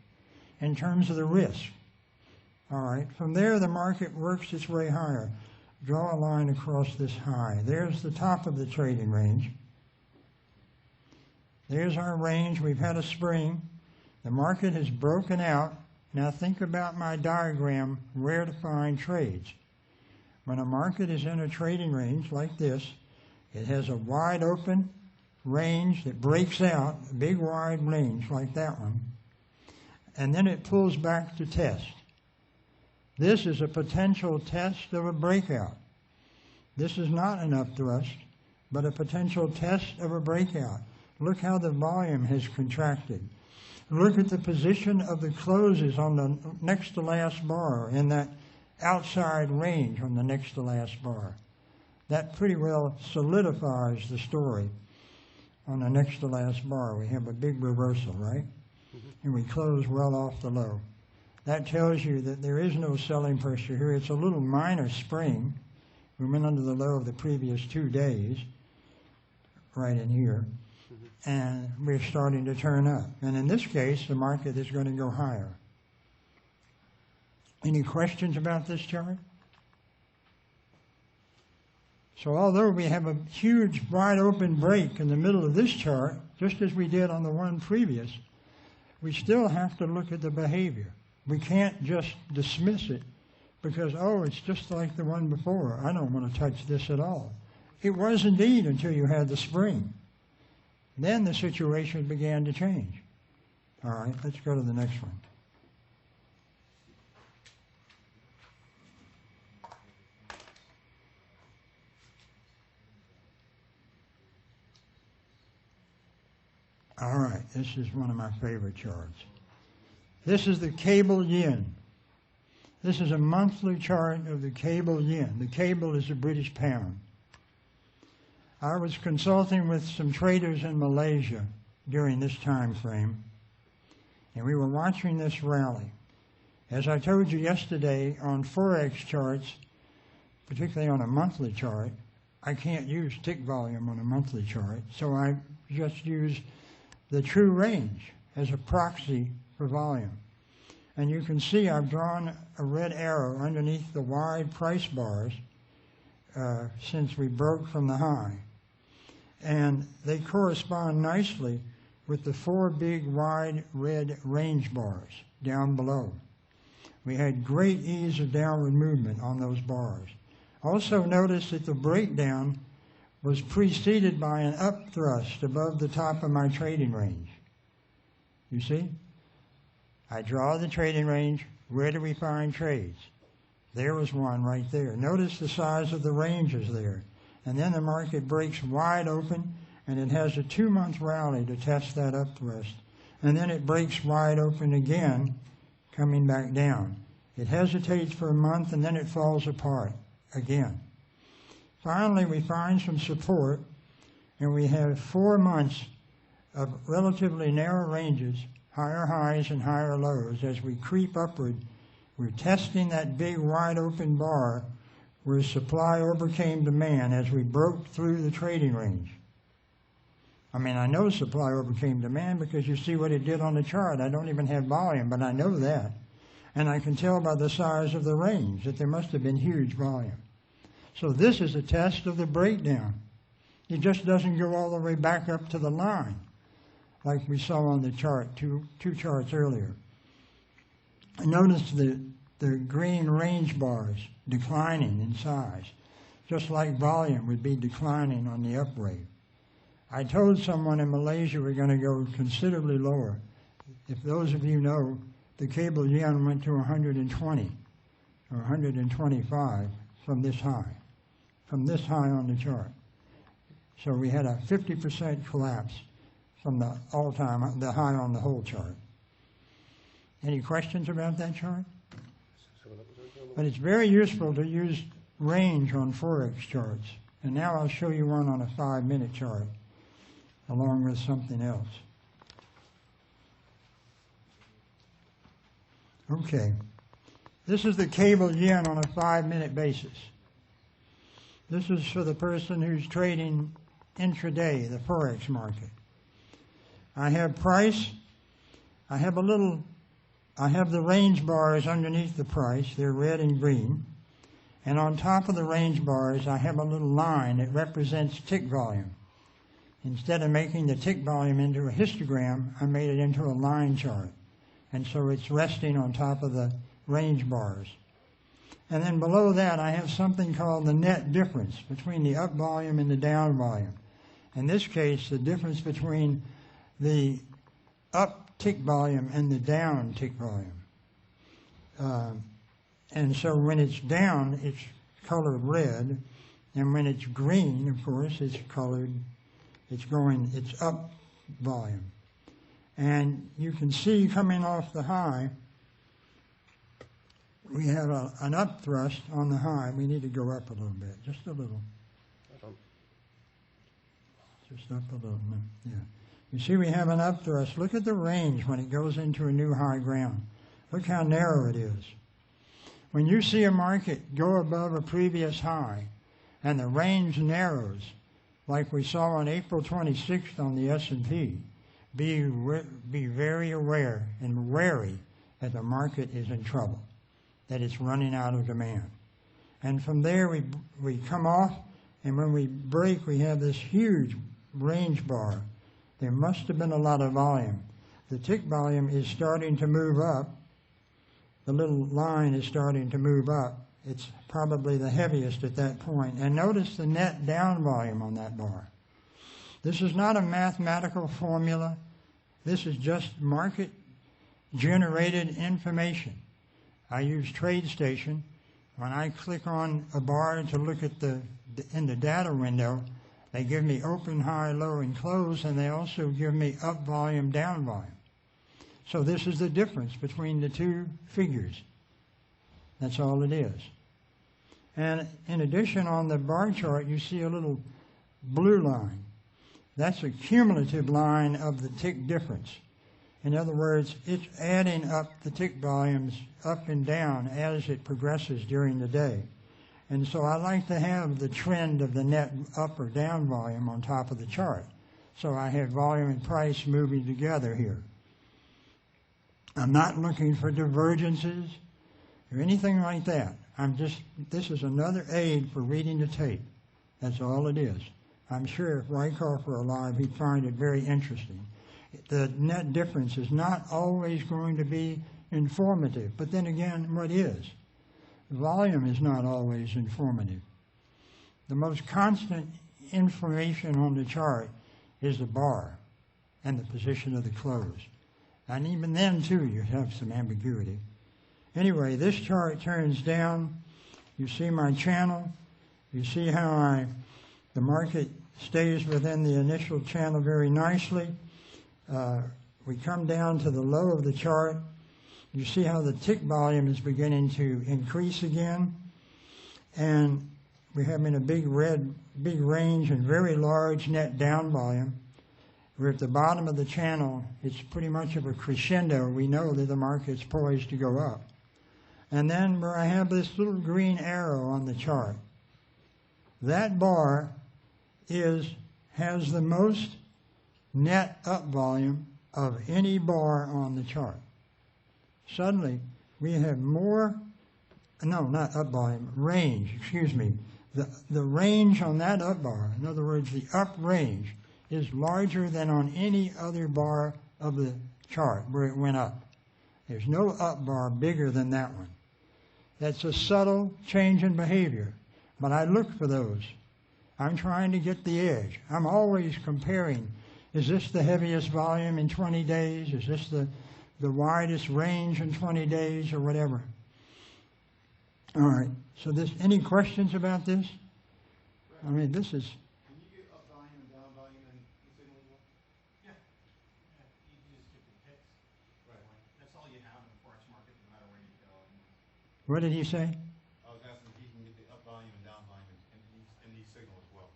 in terms of the risk. All right. From there, the market works its way higher. Draw a line across this high. There's the top of the trading range. There's our range. We've had a spring. The market has broken out. Now think about my diagram, where to find trades. When a market is in a trading range like this, it has a wide open range that breaks out, a big wide range like that one, and then it pulls back to test. This is a potential test of a breakout. This is not enough thrust, but a potential test of a breakout. Look how the volume has contracted. Look at the position of the closes on the next to last bar in that outside range on the next to last bar. That pretty well solidifies the story on the next to last bar. We have a big reversal, right? Mm-hmm. And we close well off the low. That tells you that there is no selling pressure here. It's a little minor spring. We went under the low of the previous 2 days, right in here. And we're starting to turn up. And in this case, the market is going to go higher. Any questions about this chart? So although we have a huge wide open break in the middle of this chart, just as we did on the one previous, we still have to look at the behavior. We can't just dismiss it because, oh, it's just like the one before. I don't want to touch this at all. It was indeed until you had the spring. Then the situation began to change. All right, let's go to the next one. All right, this is one of my favorite charts. This is the cable yen. This is a monthly chart of the cable yen. The cable is the British pound. I was consulting with some traders in Malaysia during this time frame, and we were watching this rally. As I told you yesterday, on Forex charts, particularly on a monthly chart, I can't use tick volume on a monthly chart, so I just use the true range as a proxy for volume. And you can see I've drawn a red arrow underneath the wide price bars since we broke from the high. And they correspond nicely with the four big wide red range bars down below. We had great ease of downward movement on those bars. Also notice that the breakdown was preceded by an upthrust above the top of my trading range. You see? I draw the trading range. Where do we find trades? There was one right there. Notice the size of the ranges there. And then the market breaks wide open, and it has a 2-month rally to test that upthrust. And then it breaks wide open again, coming back down. It hesitates for a month, and then it falls apart again. Finally, we find some support, and we have 4 months of relatively narrow ranges, higher highs and higher lows. As we creep upward, we're testing that big wide open bar where supply overcame demand as we broke through the trading range. I mean, I know supply overcame demand because you see what it did on the chart. I don't even have volume, but I know that. And I can tell by the size of the range that there must have been huge volume. So this is a test of the breakdown. It just doesn't go all the way back up to the line like we saw on the chart, two charts earlier. Notice the green range bars declining in size, just like volume would be declining on the up wave. I told someone in Malaysia we're going to go considerably lower. If those of you know, the cable yen went to 120 or 125 from this high on the chart. So we had a 50% collapse from the all-time, the high on the whole chart. Any questions about that chart? But it's very useful to use range on Forex charts. And now I'll show you one on a 5-minute chart along with something else. Okay. This is the cable yen on a 5-minute basis. This is for the person who's trading intraday, the Forex market. I have price. I have the range bars underneath the price. They're red and green. And on top of the range bars, I have a little line that represents tick volume. Instead of making the tick volume into a histogram, I made it into a line chart. And so it's resting on top of the range bars. And then below that, I have something called the net difference between the up volume and the down volume. In this case, the difference between the up tick volume and the down tick volume. And so when it's down, it's colored red. And when it's green, of course, it's colored, it's up volume. And you can see coming off the high, we have an up thrust on the high. We need to go up a little bit, just a little. Just up a little, yeah. You see we have an up thrust. Look at the range when it goes into a new high ground. Look how narrow it is. When you see a market go above a previous high and the range narrows, like we saw on April 26th on the S&P, be very aware and wary that the market is in trouble, that it's running out of demand. And from there we come off, and when we break, we have this huge range bar. There must have been a lot of volume. The tick volume is starting to move up. The little line is starting to move up. It's probably the heaviest at that point. And notice the net down volume on that bar. This is not a mathematical formula. This is just market-generated information. I use TradeStation. When I click on a bar to look at in the data window, They give me open, high, low, and close, and they also give me up volume, down volume. So this is the difference between the two figures. That's all it is. And in addition, on the bar chart, you see a little blue line. That's a cumulative line of the tick difference. In other words, it's adding up the tick volumes up and down as it progresses during the day. And so I like to have the trend of the net up or down volume on top of the chart. So I have volume and price moving together here. I'm not looking for divergences or anything like that. This is another aid for reading the tape. That's all it is. I'm sure if Wyckoff were alive, he'd find it very interesting. The net difference is not always going to be informative, but then again, what is? Volume is not always informative. The most constant information on the chart is the bar and the position of the close. And even then, too, you have some ambiguity. Anyway, this chart turns down. You see my channel. You see how the market stays within the initial channel very nicely. We come down to the low of the chart. You see how the tick volume is beginning to increase again. And we're having a big range and very large net down volume. We're at the bottom of the channel. It's pretty much of a crescendo. We know that the market's poised to go up. And then where I have this little green arrow on the chart, that bar has the most net up volume of any bar on the chart. Suddenly, we have not up volume, range, excuse me. The range on that up bar, in other words, the up range, is larger than on any other bar of the chart where it went up. There's no up bar bigger than that one. That's a subtle change in behavior, but I look for those. I'm trying to get the edge. I'm always comparing. Is this the heaviest volume in 20 days? Is this the widest range in 20 days or whatever? All right. So any questions about this? I mean, this is... Can you get up volume and down volume in the signal as well? Yeah. You just get the ticks. Right. That's all you have in the forex market, no matter where you go. What did he say? I was asking if you can get the up volume and down volume in these signals as well.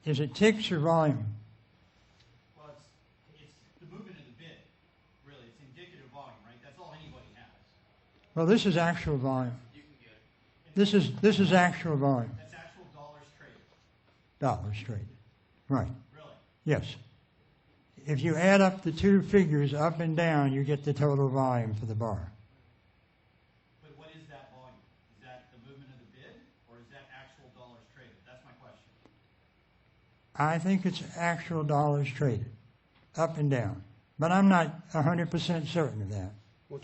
Is it ticks or volume? Well, it's the movement of the bid, really. It's indicative volume, right? That's all anybody has. Well, this is actual volume. You can get it. This is actual volume. That's actual dollars traded. Dollars traded. Right. Really? Yes. If you add up the two figures up and down, you get the total volume for the bar. But what is that volume? Is that the movement of the bid, or is that actual dollars traded? That's my question. I think it's actual dollars traded, up and down. But I'm not 100% certain of that. Well,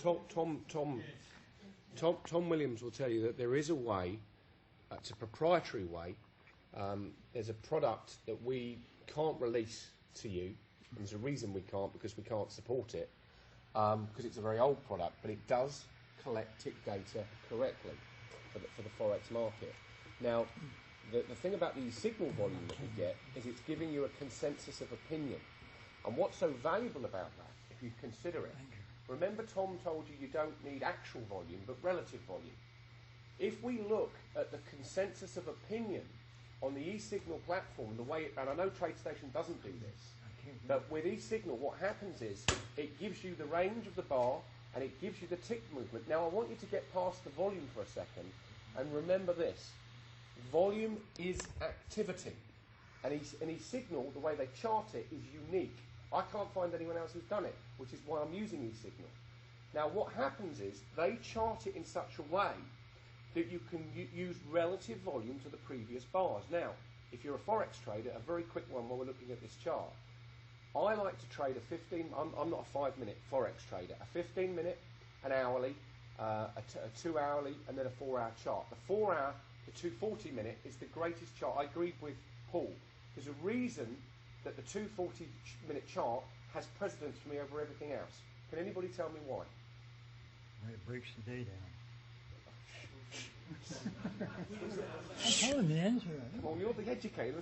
Tom Williams will tell you that there is a way, it's a proprietary way. There's a product that we can't release to you. And there's a reason we can't, because we can't support it, because it's a very old product, but it does collect tick data correctly for the forex market. Now, the thing about the signal volume that we get is it's giving you a consensus of opinion. And what's so valuable about that, if you consider it, remember Tom told you you don't need actual volume, but relative volume. If we look at the consensus of opinion on the eSignal platform, and I know TradeStation doesn't do this, but with eSignal, what happens is it gives you the range of the bar and it gives you the tick movement. Now, I want you to get past the volume for a second and remember this. Volume is activity. And eSignal, the way they chart it, is unique. I can't find anyone else who's done it, which is why I'm using eSignal. Now, what happens is they chart it in such a way that you can use relative volume to the previous bars. Now, if you're a forex trader, a very quick one while we're looking at this chart. I like to trade I'm not a 5-minute forex trader, a 15-minute, an hourly, a 2-hourly, and then a 4-hour chart. The 4-hour, the 240-minute is the greatest chart. I agreed with Paul. There's a reason that the 240-minute chart has precedence for me over everything else. Can anybody tell me why? It breaks the day down. I told him the answer. Well, you're the educator.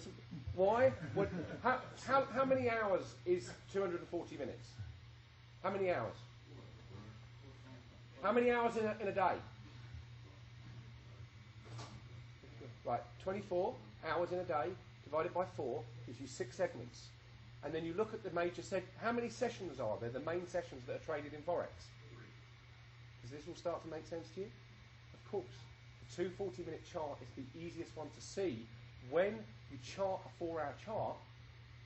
Why? What, how many hours is 240 minutes? How many hours? How many hours in a day? Right, 24 hours in a day divided by 4 gives you 6 segments. And then you look at the major how many sessions are there, the main sessions that are traded in Forex? Does this all start to make sense to you? Of course. The 240-minute chart is the easiest one to see when you chart a 4-hour chart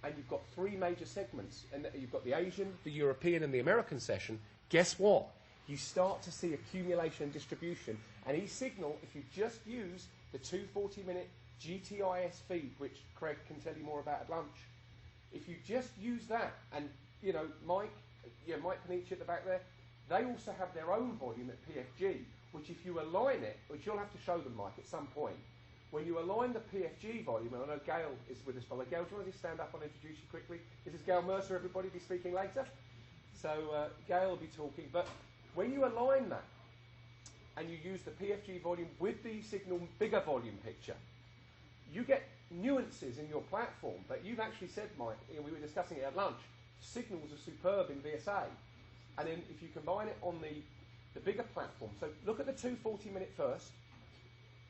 and you've got 3 major segments and you've got the Asian, the European and the American session. Guess what? You start to see accumulation and distribution. And each signal, if you just use the 240-minute GTIS feed, which Craig can tell you more about at lunch, if you just use that, and you know, Mike Panici at the back there, they also have their own volume at PFG, which if you align it, which you'll have to show them, Mike, at some point, when you align the PFG volume, and I know Gail is with us, by the way. Gail, do you want to just stand up and introduce you quickly? This is Gail Mercer, everybody, be speaking later. So Gail will be talking, but when you align that, and you use the PFG volume with the signal bigger volume picture, you get nuances in your platform. But you've actually said, Mike, we were discussing it at lunch, signals are superb in VSA. And then if you combine it on the bigger platform, so look at the 240-minute first,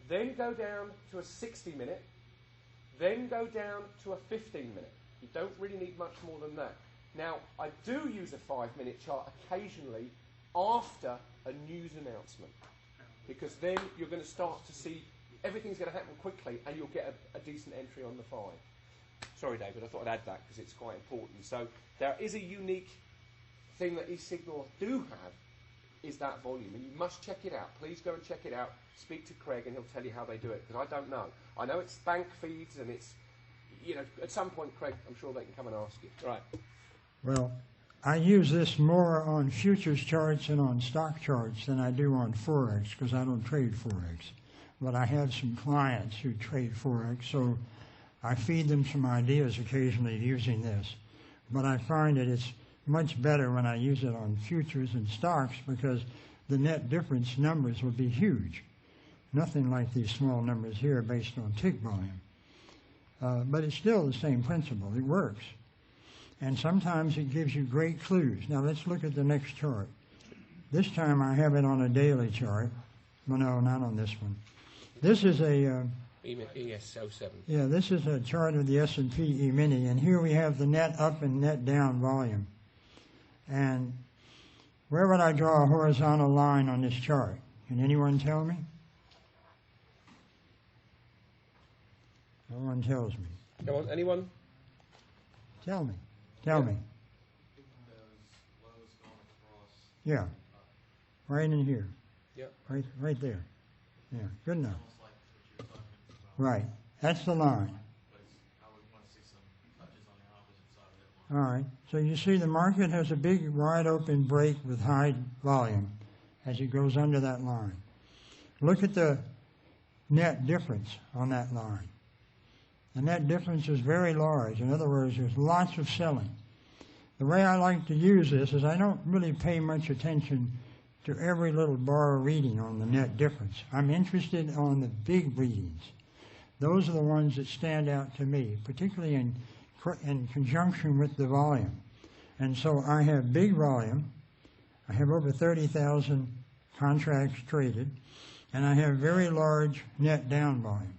then go down to a 60-minute, then go down to a 15-minute. You don't really need much more than that. Now, I do use a 5-minute chart occasionally after a news announcement, because then you're going to start to see everything's going to happen quickly and you'll get a decent entry on the 5. Sorry, David, I thought I'd add that because it's quite important. So there is a unique thing that these signals do have, is that volume, and you must check it out. Please go and check it out. Speak to Craig and he'll tell you how they do it, because I don't know. I know it's bank feeds and it's, you know, at some point, Craig, I'm sure they can come and ask you. Right. Well, I use this more on futures charts and on stock charts than I do on Forex, because I don't trade Forex. But I have some clients who trade Forex, so I feed them some ideas occasionally using this. But I find that it's much better when I use it on futures and stocks, because the net difference numbers will be huge. Nothing like these small numbers here based on tick volume. But it's still the same principle. It works. And sometimes it gives you great clues. Now let's look at the next chart. This time I have it on a daily chart. Well, no, not on this one. This is a... ES07. Yeah, this is a chart of the S&P E-mini, and here we have the net up and net down volume. And where would I draw a horizontal line on this chart? Can anyone tell me? No one tells me. Come on, anyone? Tell me. Tell me. Those lows going across. Yeah. Right in here. Yep. Right there. Yeah, good enough. Almost like what you're talking about. Right. That's the line. But I would want to see some touches on the opposite side of that line. All right. So you see the market has a big wide open break with high volume as it goes under that line. Look at the net difference on that line. The net difference is very large. In other words, there's lots of selling. The way I like to use this is I don't really pay much attention to every little bar reading on the net difference. I'm interested on the big readings. Those are the ones that stand out to me, particularly in conjunction with the volume. And so I have big volume. I have over 30,000 contracts traded, and I have very large net down volume.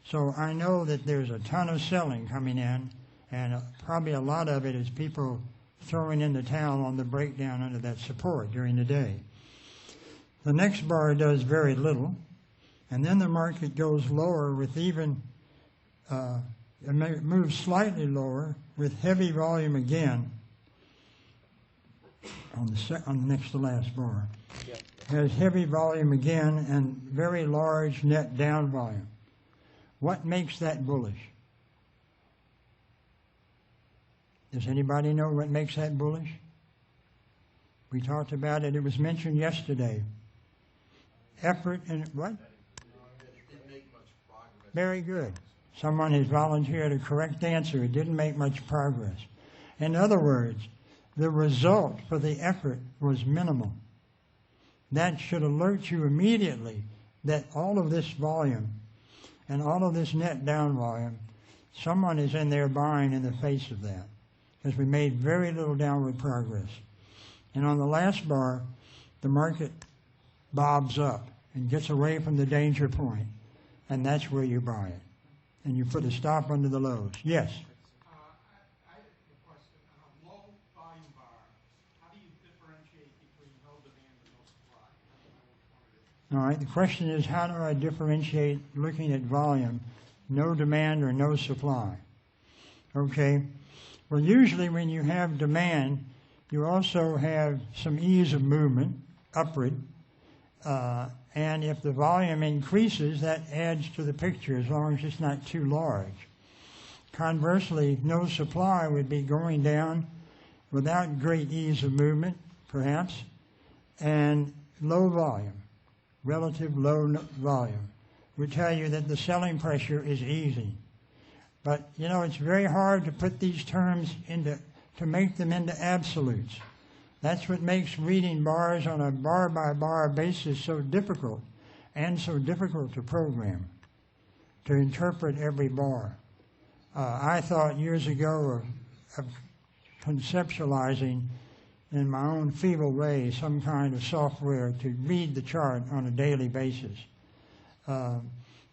So I know that there's a ton of selling coming in, and probably a lot of it is people throwing in the towel on the breakdown under that support during the day. The next bar does very little, and then the market goes lower with even, it moves slightly lower with heavy volume again on the next to last bar. Yep. Has heavy volume again and very large net down volume. What makes that bullish? Does anybody know what makes that bullish? We talked about it. It was mentioned yesterday. Effort and what? It didn't make much progress. Very good. Someone has volunteered a correct answer. It didn't make much progress. In other words, the result for the effort was minimal. That should alert you immediately that all of this volume and all of this net down volume Someone is in there buying in the face of that, because we made very little downward progress. And on the last bar, the market bobs up and gets away from the danger point, and that's where you buy it. And you put a stop under the lows. Yes? I have a question. On a low volume bar, how do you differentiate between no demand and no supply? How do you know which one it is? All right, the question is, how do I differentiate looking at volume, no demand or no supply? Okay, well, usually when you have demand, you also have some ease of movement, upward, and if the volume increases, that adds to the picture as long as it's not too large. Conversely, no supply would be going down without great ease of movement, perhaps, and low volume, relative low volume, would tell you that the selling pressure is easy. But, you know, it's very hard to put these terms to make them into absolutes. That's what makes reading bars on a bar-by-bar basis so difficult, and so difficult to program, to interpret every bar. I thought years ago of conceptualizing in my own feeble way some kind of software to read the chart on a daily basis. I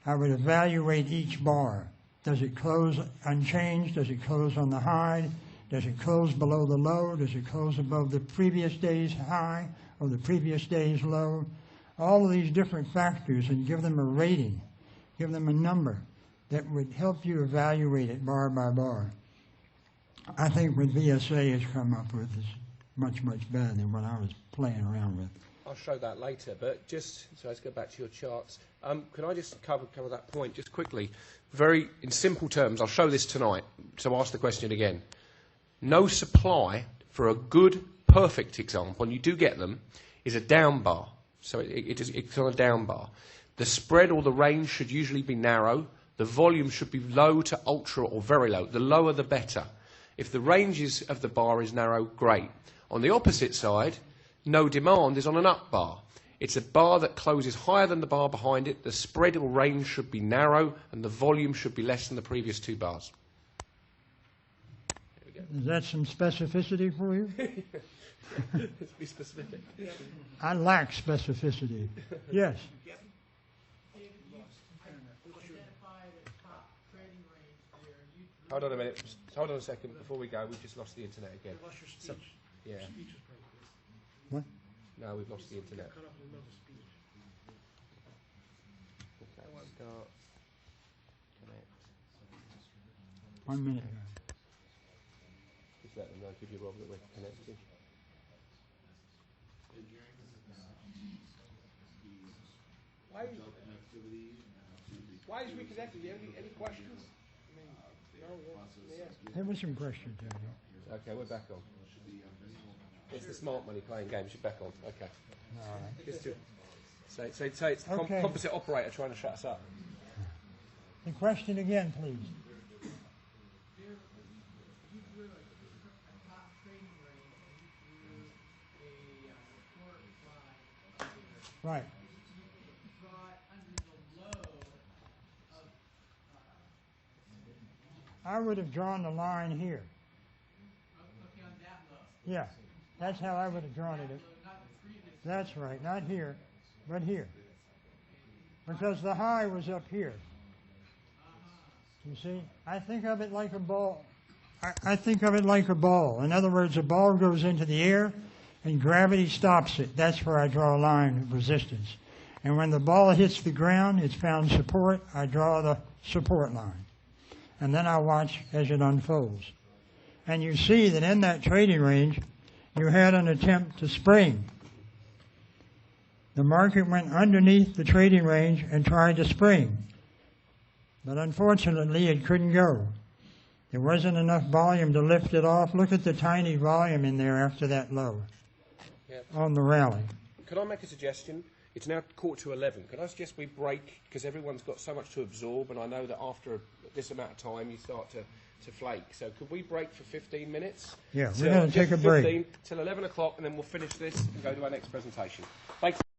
would evaluate each bar. Does it close unchanged? Does it close on the high? Does it close below the low? Does it close above the previous day's high or the previous day's low? All of these different factors, and give them a rating, give them a number that would help you evaluate it bar by bar. I think what VSA has come up with is much, much better than what I was playing around with. I'll show that later, but just, so let's go back to your charts. Can I just cover that point just quickly? Very, in simple terms, I'll show this tonight, so ask the question again. No supply for a good, perfect example, and you do get them, is a down bar. So it's on a down bar. The spread or the range should usually be narrow. The volume should be low to ultra or very low. The lower, the better. If the range of the bar is narrow, great. On the opposite side, no demand is on an up bar. It's a bar that closes higher than the bar behind it. The spread or range should be narrow, and the volume should be less than the previous two bars. Is that some specificity for you? Let's be specific. I lack specificity. Yes. Hold on a minute. Hold on a second. Before we go, we've just lost the internet again. You lost your speech. So, yeah. Speech is probably What? No, we've lost the internet. cut off in the middle of speech. Okay, start. Connect. 1 minute. Just let them know. Give you Rob that we're connected. Why is reconnected? Do you have any questions? There was some questions, Daniel. Okay, we're back on. It's the smart money playing games. You're back on. Okay. All right. Just to say it's the Okay. composite operator trying to shut us up. The question again, please. You drew a top trading range, and you drew a short line. Right. You draw it under the low of. I would have drawn the line here. Okay, on that low. Yeah. That's how I would have drawn it. Not the previous. That's right. Not here, but here. Because the high was up here. You see? I think of it like a ball. I think of it like a ball. In other words, a ball goes into the air and gravity stops it. That's where I draw a line of resistance. And when the ball hits the ground, it's found support, I draw the support line. And then I watch as it unfolds. And you see that in that trading range, you had an attempt to spring. The market went underneath the trading range and tried to spring. But unfortunately, it couldn't go. There wasn't enough volume to lift it off. Look at the tiny volume in there after that low on the rally. Can I make a suggestion? It's now 11:15. Can I suggest we break, because everyone's got so much to absorb, and I know that after this amount of time you start to flake. So could we break for 15 minutes? Yeah, we're going to take a break. 15 till 11 o'clock, and then we'll finish this and go to our next presentation. Thank you.